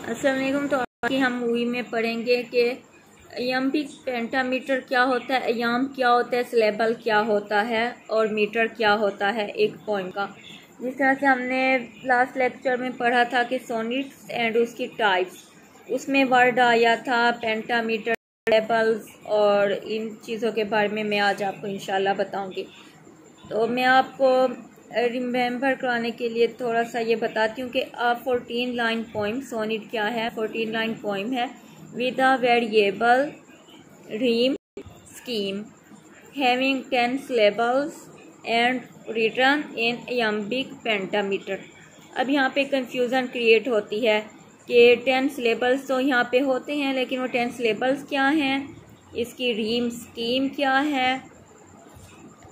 अस्सलाम वालेकुम। तो आज की हम मूवी में पढ़ेंगे कि इयम्बिक पेंटामीटर क्या होता है, अयाम क्या होता है, स्लेबल क्या होता है और मीटर क्या होता है एक पॉइंट का। जिस तरह से हमने लास्ट लेक्चर में पढ़ा था कि सोनिट्स एंड उसकी टाइप्स, उसमें वर्ड आया था पेंटामीटर, स्लेबल्स, और इन चीज़ों के बारे में मैं आज आपको इंशाल्लाह बताऊंगी। तो मैं आपको रिमेंबर कराने के लिए थोड़ा सा ये बताती हूँ कि 14 लाइन पोइम सोनिट क्या है। 14 लाइन पोइम है with a variable rhyme scheme having 10 syllables and written in iambic pentameter. अब यहाँ पे कंफ्यूजन क्रिएट होती है कि 10 syllables तो यहाँ पे होते हैं, लेकिन वो 10 syllables क्या हैं, इसकी रीम स्कीम क्या है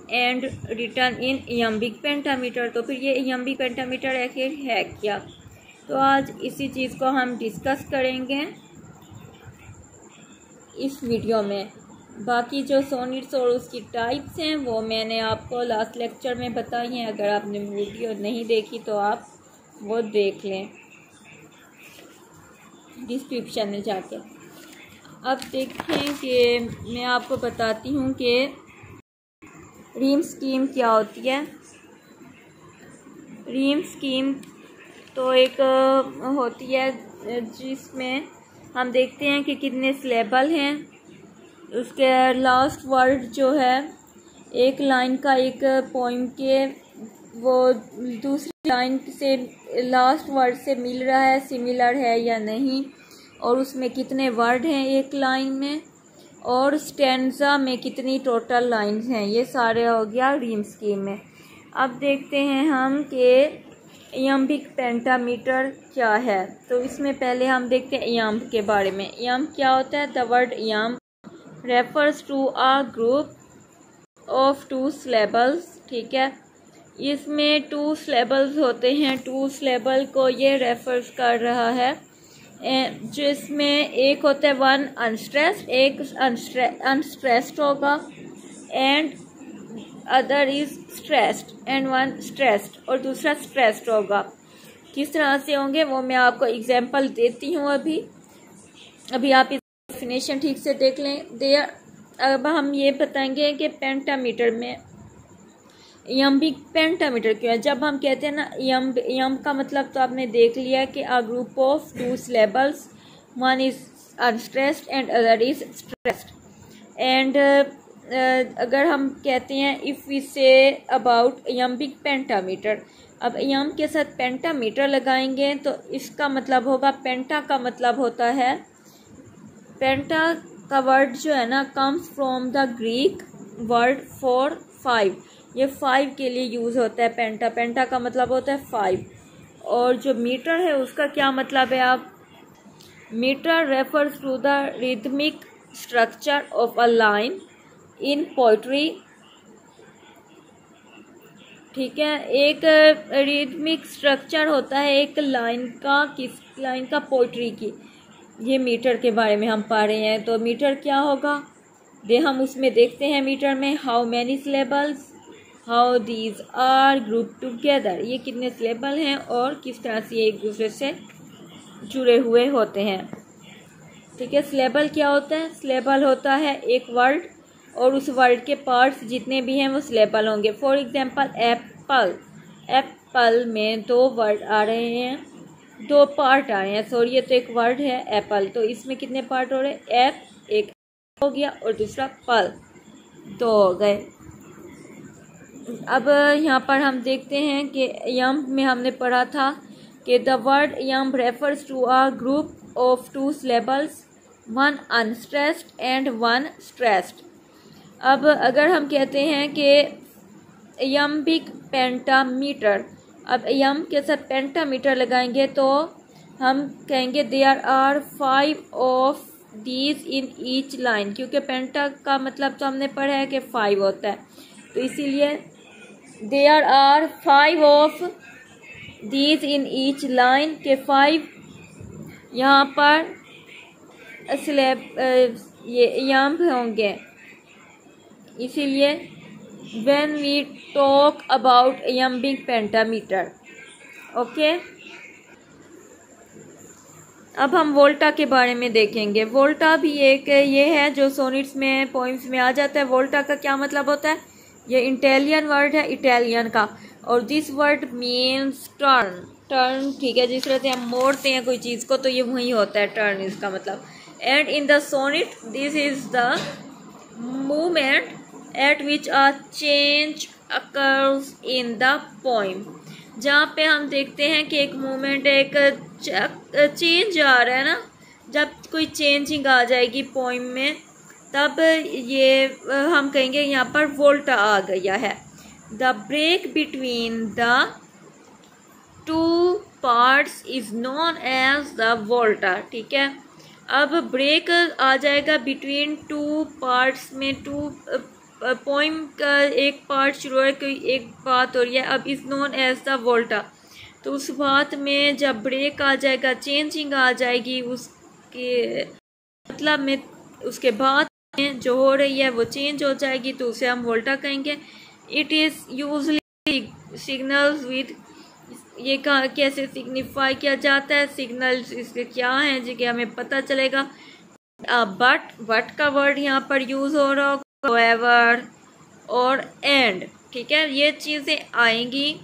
and written in iambic pentameter. तो फिर ये इयम्बिक पेंटामीटर आखिर है क्या? तो आज इसी चीज़ को हम डिस्कस करेंगे इस वीडियो में। बाकी जो सोनिट्स और उसकी टाइप्स हैं वो मैंने आपको लास्ट लेक्चर में बताई हैं। अगर आपने वीडियो नहीं देखी तो आप वो देख लें डिस्क्रिप्शन में जाके। अब देखें कि मैं आपको बताती हूँ कि रीम स्कीम क्या होती है। रीम स्कीम तो एक होती है जिसमें हम देखते हैं कि कितने सिलेबल हैं, उसके लास्ट वर्ड जो है एक लाइन का, एक पोइम के वो दूसरी लाइन से लास्ट वर्ड से मिल रहा है, सिमिलर है या नहीं, और उसमें कितने वर्ड हैं एक लाइन में, और स्टेंजा में कितनी टोटल लाइंस हैं। ये सारे हो गया रीम स्कीम में। अब देखते हैं हम कि इयम्बिक पेंटामीटर क्या है। तो इसमें पहले हम देखते हैं इयम्ब के बारे में। इयम्ब क्या होता है? The word iamb refers to a group of 2 syllables। ठीक है, इसमें 2 syllables होते हैं। 2 syllable को ये रेफर्स कर रहा है, जिसमें एक होता है वन अनस्ट्रेस्ड, एक अनस्ट्रेस्ड होगा, and other is stressed, and one stressed और दूसरा स्ट्रेस्ड होगा। किस तरह से होंगे वो मैं आपको एग्जांपल देती हूँ। अभी आप इस डेफिनेशन ठीक से देख लें। अब हम ये बताएंगे कि पेंटामीटर में इयम्बिक पेंटामीटर क्यों है। जब हम कहते हैं ना इयम्ब का मतलब तो आपने देख लिया कि a group of 2 syllables, one is unstressed and other is stressed. And अगर हम कहते हैं if we say about iambic pentameter, अब इयम्ब के साथ पेंटामीटर लगाएंगे तो इसका मतलब होगा, पेंटा का मतलब होता है, पेंटा का वर्ड जो है ना comes from the Greek word for 5। ये 5 के लिए यूज़ होता है पेंटा। पेंटा का मतलब होता है 5। और जो मीटर है उसका क्या मतलब है? आप metre refers to the rhythmic structure of a line in poetry. ठीक है, एक रिदमिक स्ट्रक्चर होता है एक लाइन का, किस लाइन का? पोइट्री की। ये मीटर के बारे में हम पढ़ रहे हैं। तो मीटर क्या होगा हम उसमें देखते हैं मीटर में how many syllables, how these are group together, ये कितने सिलेबल हैं और किस तरह से ये एक दूसरे से जुड़े हुए होते हैं। ठीक है, सिलेबल क्या होता है? सिलेबल होता है एक वर्ड और उस वर्ड के पार्ट्स जितने भी हैं वो सिलेबल होंगे। फॉर एग्जांपल एप्पल, एप्पल में 2 वर्ड आ रहे हैं, 2 पार्ट आ रहे हैं। सॉरी, ये तो एक वर्ड है एप्पल, तो इसमें कितने पार्ट हो रहे हैं? एप एक हो गया और दूसरा पल 2 हो गए। अब यहाँ पर हम देखते हैं कि यम्ब में हमने पढ़ा था कि the word iamb refers to a group of 2 syllables, one unstressed and one stressed. अब अगर हम कहते हैं कि इयम्बिक पेंटामीटर, अब यम्ब के साथ पेंटामीटर लगाएंगे तो हम कहेंगे there are 5 of these in each line, क्योंकि पेंटा का मतलब तो हमने पढ़ा है कि 5 होता है, तो इसीलिए there are 5 of these in each line के 5 यहाँ पर ये यम्ब होंगे। इसीलिए when we talk about iambic pentameter, okay. अब हम वोल्टा के बारे में देखेंगे। वोल्टा भी एक ये है जो सोनेट्स में, पोइम्स में आ जाता है। वोल्टा का क्या मतलब होता है? ये इटालियन वर्ड है, इटालियन का, और this word means turn. Turn, ठीक है, जिस तरह से हम मोड़ते हैं कोई चीज़ को तो ये वही होता है टर्न, इसका मतलब। And in the sonnet this is the movement at which a change occurs in the poem, जहाँ पे हम देखते हैं कि एक मूवमेंट, एक चेंज आ रहा है ना, जब कोई चेंजिंग आ जाएगी पोइम में तब ये हम कहेंगे यहाँ पर वोल्टा आ गया है। The break between the two parts is known as the volta, ठीक है। अब ब्रेक आ जाएगा बिटवीन टू पार्ट्स में, टू पोइम का एक पार्ट शुरू है, कोई एक बात हो रही है, अब इज़ नोन एज द वोल्टा। तो उस बात में जब ब्रेक आ जाएगा, चेंजिंग आ जाएगी उसके मतलब में, उसके बाद में जो हो रही है वो चेंज हो जाएगी, तो उसे हम वोल्टा कहेंगे। It is usually signals with, ये कैसे सिग्निफाई किया जाता है, सिग्नल्स इसके क्या हैं जो कि हमें पता चलेगा। बट का वर्ड यहाँ पर यूज़ हो रहा होगा, however और एंड, ठीक है, ये चीज़ें आएंगी।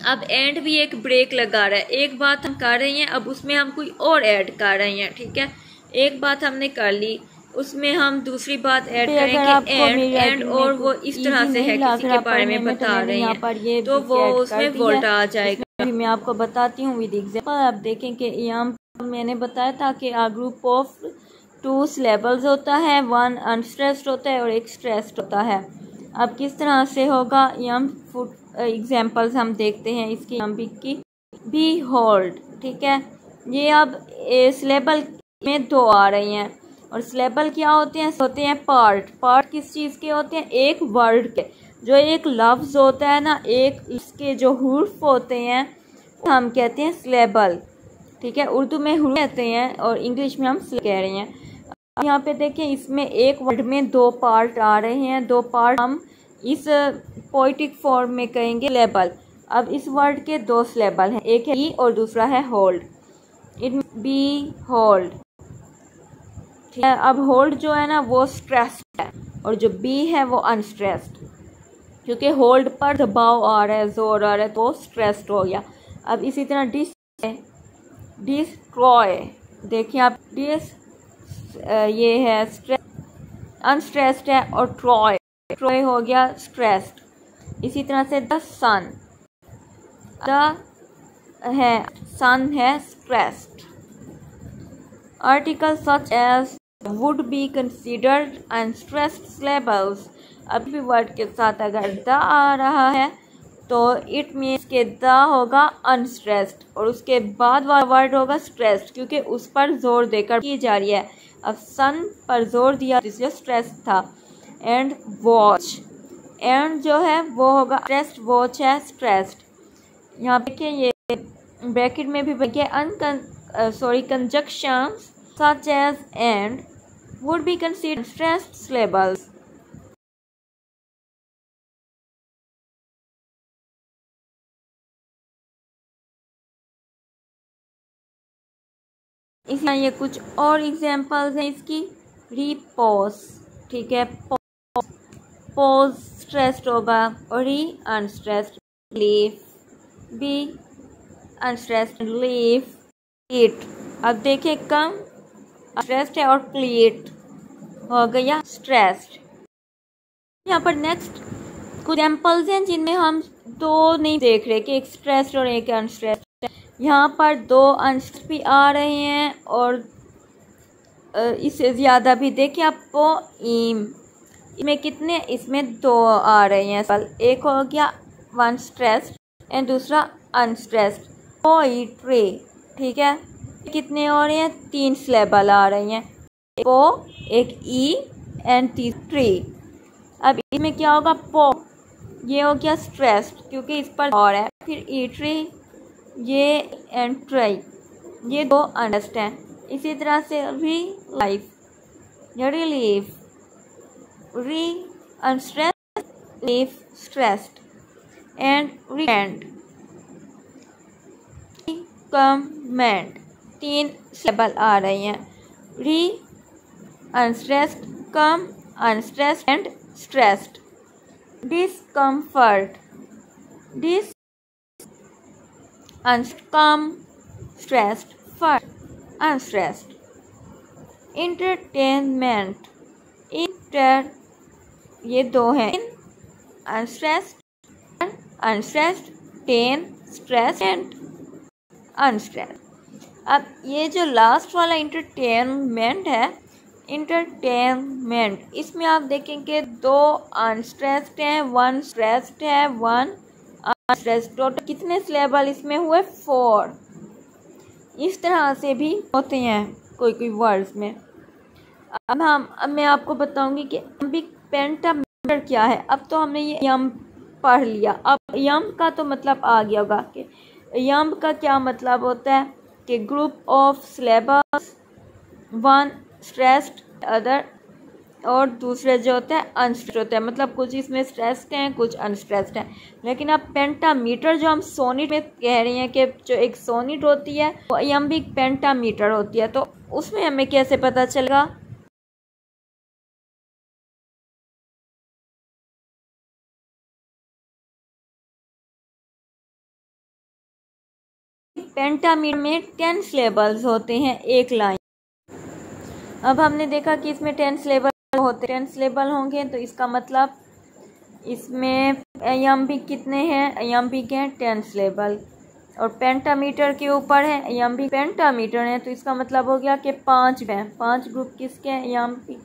अब एंड भी एक ब्रेक लगा रहा है, एक बात हम कर रहे हैं, अब उसमें हम कोई और ऐड कर रहे हैं, ठीक है। एक बात हमने कर ली, उसमें हम दूसरी बात ऐड करेंगे, एंड और वो इस तरह से है, किसी के बारे में बता रहे हैं तो वो उसमें वोल्टा आ जाएगा। मैं आपको बताती हूँ विद एग्जांपल। आप देखें कि यहाँ मैंने बताया था कि आ ग्रुप ऑफ टू सिलेबल्स होता है, वन अनस्ट्रेस्ड होता है और एक स्ट्रेस्ड होता है। अब किस तरह से होगा, यहाँ एग्जांपल्स हम देखते हैं इसकी। की बी होल्ड, ठीक है, ये अब सिलेबल में दो आ रही हैं, और सिलेबल क्या होते हैं पार्ट। पार्ट किस चीज़ के होते हैं? एक वर्ड के। जो एक लफ्ज़ होता है ना, एक इसके जो हुर्फ होते हैं हम कहते हैं सिलेबल, ठीक है। उर्दू में हुर्फ कहते हैं और इंग्लिश में हम कह रहे हैं। यहाँ पे देखें, इसमें एक वर्ड में दो पार्ट आ रहे हैं, दो पार्ट हम इस पोइटिक फॉर्म में कहेंगे सिलेबल। अब इस वर्ड के दो सिलेबल हैं, एक है बी और दूसरा है होल्ड। इट बी होल्ड, ठीक है। अब होल्ड जो है ना वो स्ट्रेस्ड है और जो बी है वो अनस्ट्रेस्ड, क्योंकि होल्ड पर दबाव आ रहा है, जोर आ रहा है, तो स्ट्रेस्ड हो गया। अब इसी तरह डिस्ट्रॉय, देखिए आप, ये है अनस्ट्रेस्ड है, और ट्रॉय हो गया स्ट्रेस्ड। इसी तरह से द सन, सन है stressed. Article such as would be considered unstressed syllables, अभी वर्ड के साथ अगर द आ रहा है तो इट मीन्स के द होगा अनस्ट्रेस्ड और उसके बाद वाला वर्ड होगा स्ट्रेस्ड, क्योंकि उस पर जोर देकर की जा रही है। अब सन पर जोर दिया इसलिए स्ट्रेस था। एंड वॉच, एंड जो है वो होगा स्ट्रेस्ड, वॉच है स्ट्रेस्ड। यहाँ पे देखिए ये ब्रैकेट में भी देखिए conjunctions such as and would be considered stressed syllables. इसमें ये कुछ और एग्जांपल्स हैं इसकी। रिपोज, ठीक है, पोज स्ट्रेस्ड होगा और re unstressed. Leave, be unstressed, leave. क्लीट, अब देखिए कम स्ट्रेस्ड है और क्लीट हो गया स्ट्रेस्ड। यहाँ पर नेक्स्ट कुछ एग्जांपल्स हैं जिनमें हम दो नहीं देख रहे कि एक स्ट्रेस्ड और एक अनस्ट्रेस्ड। यहाँ पर दो अनस्ट्रेस्ड भी आ रहे हैं और इससे ज़्यादा भी। देखिए आप पोइम, इसमें कितने, इसमें दो आ रहे हैं। एक हो गया वन स्ट्रेस्ड एंड दूसरा अनस्ट्रेस्ड। पोइट्री, ठीक है, कितने हो रहे हैं? तीन सिलेबल आ रही हैं, पो, एक ई एंड ट्री। अब इसमें क्या होगा? पो, ये हो गया स्ट्रेस्ड क्योंकि इस पर और है। फिर ई ट्री, ये एंड ट्राई, ये दो अनस्ट्रेस्ड हैं। इसी तरह से re life, relief, re unstressed, leaf stressed and recommend, comment, 3 syllable आ रही हैं। Re, unstressed, com, unstressed and stressed. Discomfort, dis, com, stressed, fort, unstressed. Entertainment, inter, ये दो हैं, unstressed, unstressed, ten, stress and unstressed. अब ये जो last वाला इंटरटेनमेंट है, इंटरटेनमेंट, इसमें आप देखेंगे 2 अनस्ट्रेस्ड हैं, 1 स्ट्रेस्ड है, 1 अनस्ट्रेस्ड। टोटल कितने सिलेबल इसमें हुए? 4। इस तरह से भी होते हैं कोई कोई वर्ड्स में। अब मैं आपको बताऊंगी कि यम्बिक पेंटामीटर क्या है। अब तो हमने ये यम पढ़ लिया, अब यम का तो मतलब आ गया होगा कि यम का क्या मतलब होता है कि group of syllables, 1 stressed, other, और दूसरे जो होता है अनस्ट्रेस्ड होता है। मतलब कुछ इसमें स्ट्रेस्ड हैं, कुछ अनस्ट्रेस्ड हैं। लेकिन अब पेंटामीटर जो हम सोनिट में कह रहे हैं कि जो एक सोनिट होती है वो यम्बिक पेंटामीटर होती है, तो उसमें हमें कैसे पता चलेगा? पेंटामीटर में 10 सिलेबल्स होते हैं एक लाइन। अब हमने देखा कि इसमें 10 सिलेबल होते हैं, 10 सिलेबल होंगे तो इसका मतलब इसमें यम्बिक कितने हैं? यम्बिक हैं 10 सिलेबल, और पेंटामीटर के ऊपर है यम्बिक पेंटामीटर है, तो इसका मतलब हो गया कि 5 हैं। 5 ग्रुप किसके हैं? यम्बिक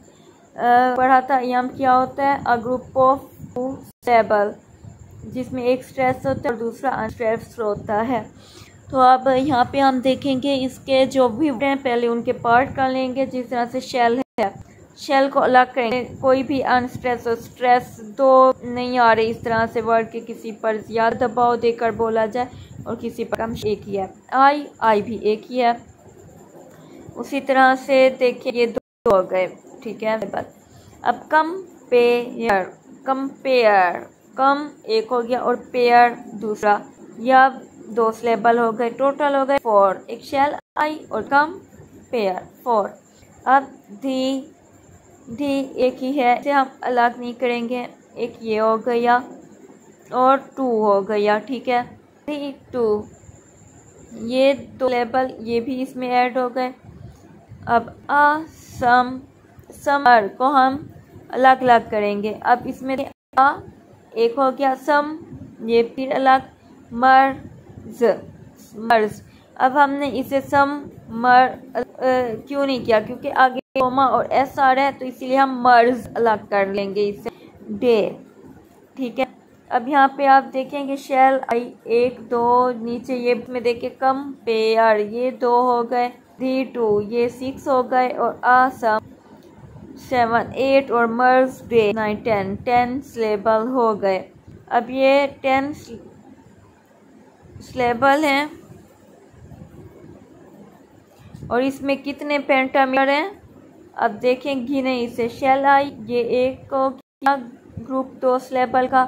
पढ़ा था। यम क्या होता है? अ ग्रुप ऑफ 2 सिलेबल, जिसमें एक स्ट्रेस होता है और दूसरा अनस्ट्रेस होता है। तो अब यहाँ पे हम देखेंगे इसके जो भी हैं, पहले उनके पार्ट कर लेंगे। जिस तरह से शेल है, शेल को अलग करेंगे। कोई भी अनस्ट्रेस और स्ट्रेस दो नहीं आ रही इस तरह से वर्ड के किसी पर ज़्यादा दबाव देकर बोला जाए और किसी पर कम। एक ही है। आई भी एक ही है। उसी तरह से देखिए ये 2 हो गए, ठीक है। अब कंपेयर, कंपेयर, कम एक हो गया और पेयर दूसरा, या 2 सिलेबल हो गए, टोटल हो गए 4। एक शेल आई और कम पेयर 4। अब धी, धी एक ही है, इसे हम अलग नहीं करेंगे। एक ये हो गया और 2 हो गया, ठीक है। धी 2, ये 2 सिलेबल ये भी इसमें ऐड हो गए। अब सम, समर को हम अलग अलग करेंगे। अब इसमें एक हो गया, सम ये फिर अलग, मर्ज, मर्ज। अब हमने इसे सम मर क्यों नहीं किया? क्योंकि आगे कोमा और एस आ रहा है, तो इसीलिए हम मर्ज अलग कर लेंगे इसे। डे, ठीक है। अब यहाँ पे आप देखेंगे शेल आई 1 2, नीचे ये में देखिए कंपेयर ये 2 हो गए, दी 2 ये 6 हो गए, और आसम 7 8 और मर्ज डे 9 10 सिलेबल हो गए। अब ये 10 सिलेबल हैं और इसमें कितने पेंटामीटर हैं? अब देखें गिने इसे। शेल आई ये 1 को किया ग्रुप 2 सिलेबल का,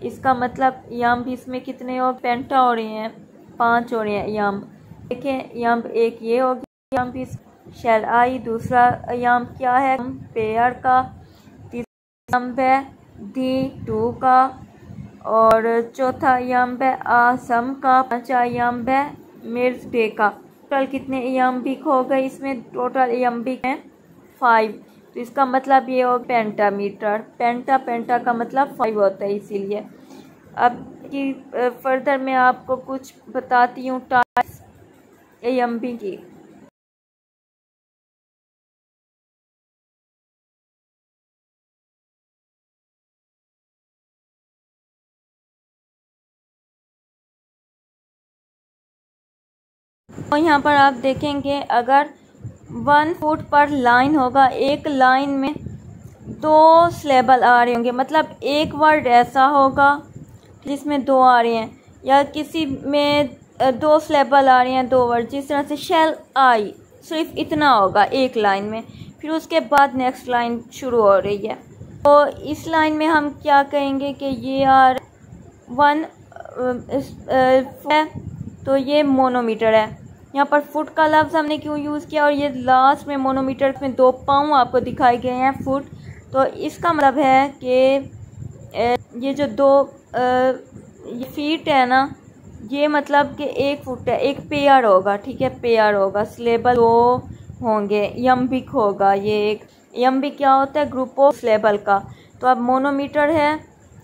इसका मतलब यम भी इसमें कितने हो? पेंटा हो रही हैं 5 हो रही हैं यम। देखें यम एक ये हो गया यम भी। शेल आई दूसरा यम क्या है? पेयर का। तीसरा यम है दी 2 का, और चौथा यम्ब है आसम का। पांचवा यम्ब है मिर्ज डे का। टोटल कितने यम्बिक हो गए? इसमें टोटल यम्बिक हैं 5। तो इसका मतलब ये हो पेंटामीटर। पेंटा का मतलब 5 होता है इसीलिए। अब की फर्दर मैं आपको कुछ बताती हूँ टाइप्स यम्बिक की। तो यहाँ पर आप देखेंगे अगर 1 फुट पर लाइन होगा, एक लाइन में 2 सिलेबल आ रहे होंगे, मतलब एक वर्ड ऐसा होगा जिसमें 2 आ रहे हैं, या किसी में 2 सिलेबल आ रहे हैं 2 वर्ड। जिस तरह से शेल आई सिर्फ इतना होगा एक लाइन में, फिर उसके बाद नेक्स्ट लाइन शुरू हो रही है। तो इस लाइन में हम क्या कहेंगे कि ये आर 1 है, तो ये मोनोमीटर है। यहाँ पर फुट का लफ्ज़ हमने क्यों यूज़ किया, और ये लास्ट में मोनोमीटर में 2 पाँव आपको दिखाए गए हैं फुट। तो इसका मतलब है कि ये जो 2 ये फीट है ना, ये मतलब कि 1 फुट है, एक पेयर होगा, ठीक है, पेयर होगा, स्लेबल 2 होंगे, यम्बिक होगा। ये एक यम्बिक क्या होता है, ग्रुप ऑफ स्लेबल का। तो अब मोनोमीटर है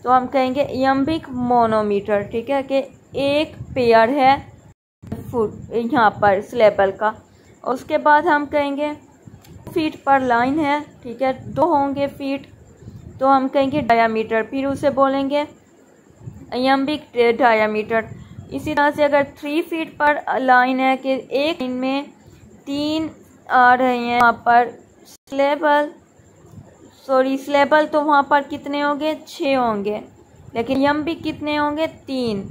तो हम कहेंगे यम्बिक मोनोमीटर, ठीक है, कि एक पेयर है फुट यहाँ पर स्लेबल का। और उसके बाद हम कहेंगे फीट पर लाइन है, ठीक है, 2 होंगे फीट, तो हम कहेंगे डायामीटर, फिर उसे बोलेंगे यम्बिक डायामीटर। इसी तरह से अगर 3 फीट पर लाइन है कि एक लाइन में 3 आ रहे हैं वहाँ पर स्लेबल, तो वहाँ पर कितने होंगे, 6 होंगे, लेकिन यम्बिक कितने होंगे, 3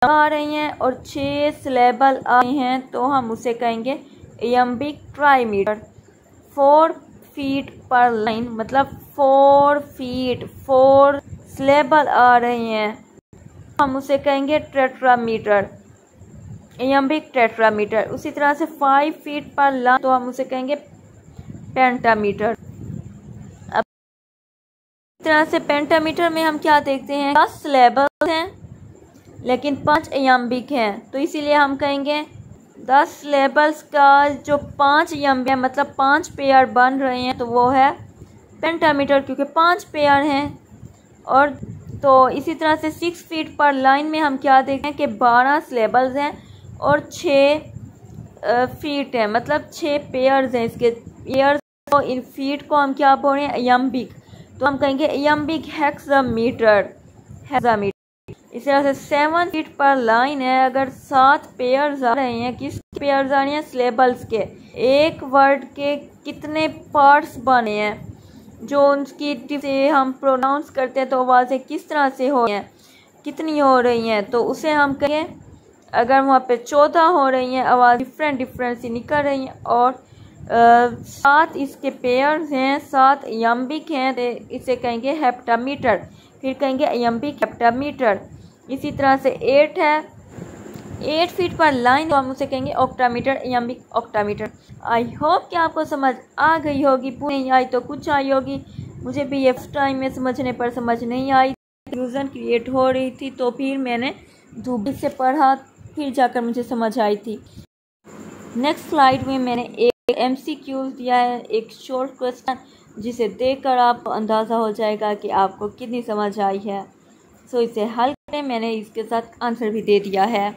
आ रही हैं और 6 स्लेबल आए हैं, तो हम उसे कहेंगे यम्बिक ट्राईमीटर। 4 फीट पर लाइन मतलब 4 फीट 4 स्लेबल आ रहे हैं, हम उसे कहेंगे टेट्रामीटर, यम्बिक टेट्रामीटर। उसी तरह से 5 फीट पर लाइन, तो हम उसे कहेंगे पेंटामीटर। अब इस तरह से पेंटामीटर में हम क्या देखते हैं, 10 स्लेबल हैं लेकिन 5 यम्बिक हैं, तो इसीलिए हम कहेंगे 10 स्लेबल्स का जो 5 यम्बिक है मतलब 5 पेयर बन रहे हैं, तो वो है पेंटामीटर, क्योंकि 5 पेयर हैं। और तो इसी तरह से 6 फीट पर लाइन में हम क्या देखते हैं कि 12 स्लेबल्स हैं और 6 फीट है, मतलब 6 पेयर्स हैं इसके पेयर्स। तो इन फीट को हम क्या बोल रहे हैं, यम्बिक, तो हम कहेंगे यम्बिक हेक्सामीटर। इस तरह से 7 फीट पर लाइन है, अगर 7 पेयर्स आ रहे हैं, किस पेयर्स आ रहे हैं, स्लेबल्स के। एक वर्ड के कितने पार्ट्स बने हैं, जो उनकी से हम प्रोनाउंस करते हैं तो आवाज़ें किस तरह से हो रही हैं, कितनी हो रही हैं, तो उसे हम कहेंगे अगर वहाँ पे 14 हो रही हैं, आवाज़ डिफरेंट सी निकल रही हैं, और 7 इसके पेयर्स हैं, 7 यम्बिक हैं, तो इसे कहेंगे हेप्टामीटर, फिर कहेंगे यम्बिक हेप्टामीटर। इसी तरह से 8 है, 8 फीट पर लाइन, तो हम उसे कहेंगे ऑक्टामीटर, यम्बिक ऑक्टामीटर। आई होप कि आपको समझ आ गई होगी, पूरी नहीं आई तो कुछ आई होगी, मुझे भी ये फर्स्ट टाइम में समझने पर समझ नहीं आई, कंफ्यूजन क्रिएट हो रही थी, तो फिर मैंने दोबारा से पढ़ा, फिर जाकर मुझे समझ आई थी। नेक्स्ट स्लाइड में मैंने एक MCQ दिया है, एक शॉर्ट क्वेश्चन, जिसे देखकर आपको अंदाज़ा हो जाएगा कि आपको कितनी समझ आई है। सो इसे हल करें, मैंने इसके साथ आंसर भी दे दिया है।